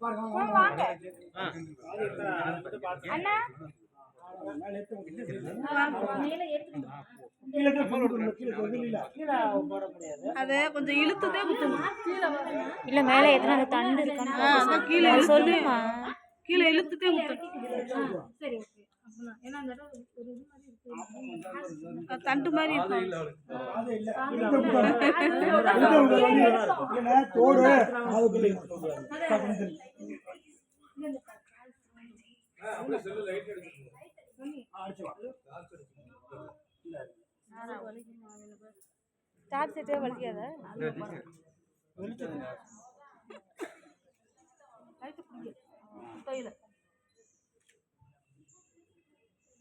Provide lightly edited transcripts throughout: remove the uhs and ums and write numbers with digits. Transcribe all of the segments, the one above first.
வாங்க அண்ணா அத கொஞ்சம் இழுத்துதே குத்தணும். இல்ல மேல எத்தனை அந்த தண்டு இருக்கான்னு கீழே சொல்லுமா. கீழே இழுத்துதே குத்தணும். சரி ஓகே. ஏன்னா அந்த ஒரு இது மாதிரி இருக்கு, தண்டு மாதிரி இருக்கும். சார்ஜ் செட்டே வலிக்காத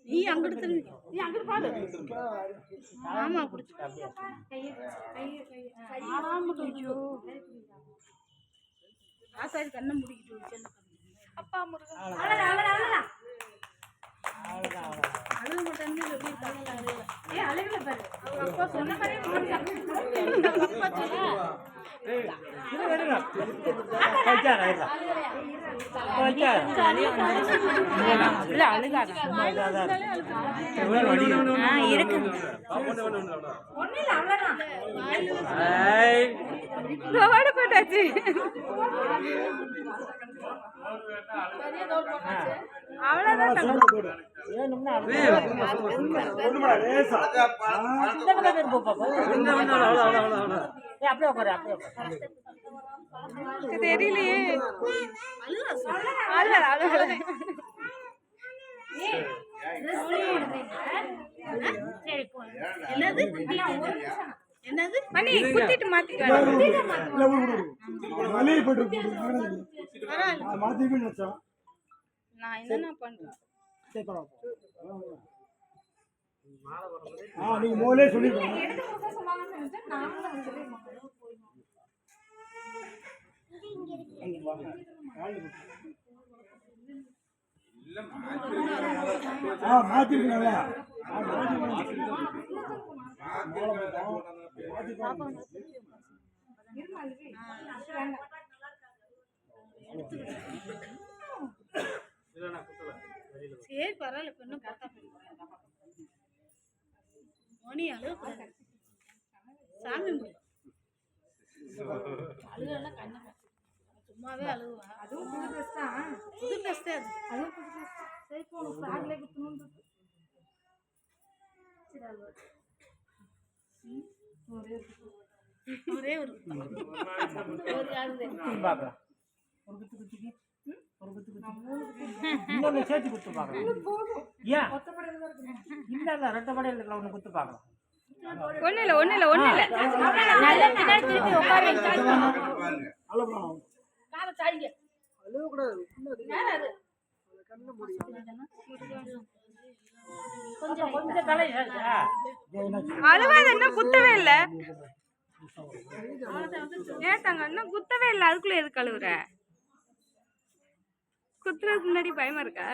நீ அங்கிட்டு திரும்பி, நீ அங்கிட்டு பாரு. ஆமா குடிச்சு ஆசாரி கண்ணை முடிக்கிட்டு அப்பா முருகன் அழுக மாட்டான்னு ஏன் அழுகல பாரு. அவங்க அப்பா சொன்ன மாதிரி போட்டாச்சு. அவ்வளவுதான் தெரியலையே. என்னது மணி குத்திட்டு மாத்திக்க நான் என்ன பண்றேன். நீங்க மோலே சொல்லி மாத்திருக்கீங்களா சரி பரவாயில்ல. இப்ப இன்னும் பார்த்தா மணி அழுக சாமி அழுகலாம் கண்ண சும்மாவே அழுகுவா. அதுவும் புது ட்ரெஸ் தான். புது ட்ரெஸ் தான் அது. அதுவும் புது ட்ரெஸ் தான். சரி போகணும் ஃப்ராக்ல குத்தணும். ஒரே ஒரு ஒரு ஆளுதே பார்க்கலாம். ஒரு குத்து குத்திக்கு ஒரு குத்து குத்தி இன்னொன்று சேர்த்து குத்து பார்க்கலாம். ஏன் இல்லை ரெண்டு படையில் இருக்கிற ஒன்று குத்து பார்க்கலாம். ஒண்ணு இல்ல நல்ல பின்னாடி திருப்பி உட்கார வைங்க. காலை சாய்ங்க. கொஞ்சம் தலை அழுவாத இன்னும் குத்தவே இல்ல. ஏத்தாங்க இன்னும் குத்தவே இல்ல. அதுக்குள்ள எதுக்கு அழுவுற? குத்துறதுக்கு முன்னாடி பயமா இருக்கா?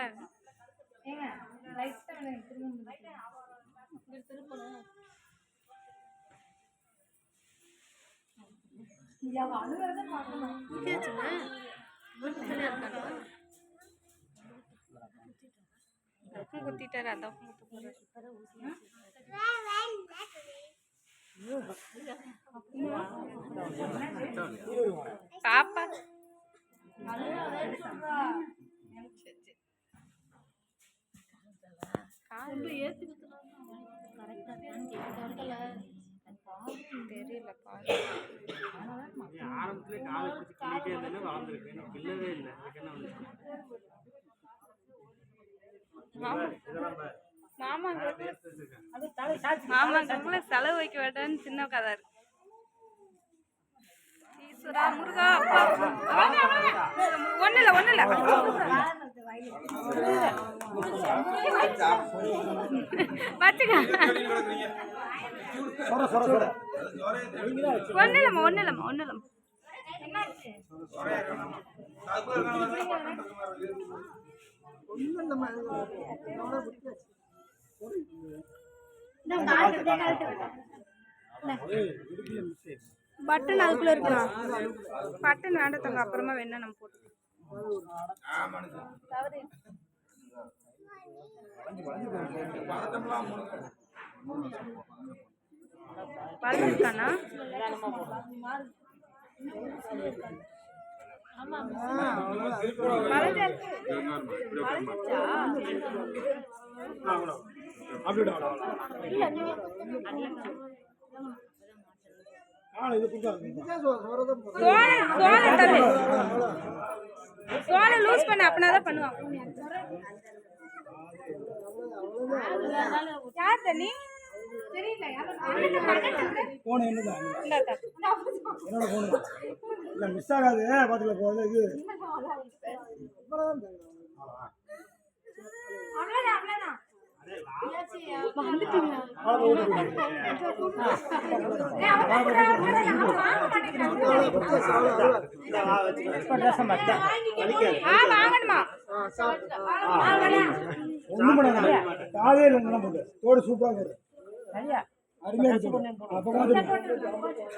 குத்திட்டாரு அதான் பாப்பா தெரியல ஆரம்பத்துல காலை பிடிச்சி கிள்ளிட்டே இருந்தேன்னு வளர்ந்துருக்கு. கிள்ளவே இல்லை. மாமாங்களுக்குள்ள செலவு வைக்க வேண்டாம்னு சின்ன கதை இருக்கு. ஈஸ்வரா முருகா ஒண்ணு இல்ல வச்சுக்க. ஒண்ணு இல்லம்மா பட்டன் அதுக்குள்ள இருக்கலாம். பட்டன் வேண்டாம் தங்க, அப்புறமா வேணா நம்ம போட்டு வளர்ந்துருக்கானா? சோளை லூஸ் பண்ண அப்படின்னாதான் பண்ணுவான். யார் தண்ணி போன என்னதான் என்னோட போன இல்லை மிஸ் ஆகாது பார்த்துக்கல போகுது இது ஒன்றும் பண்ணாங்க காதே இல்லை போட்டு தோடு சூப்பராக போடு அருமையாக அப்போ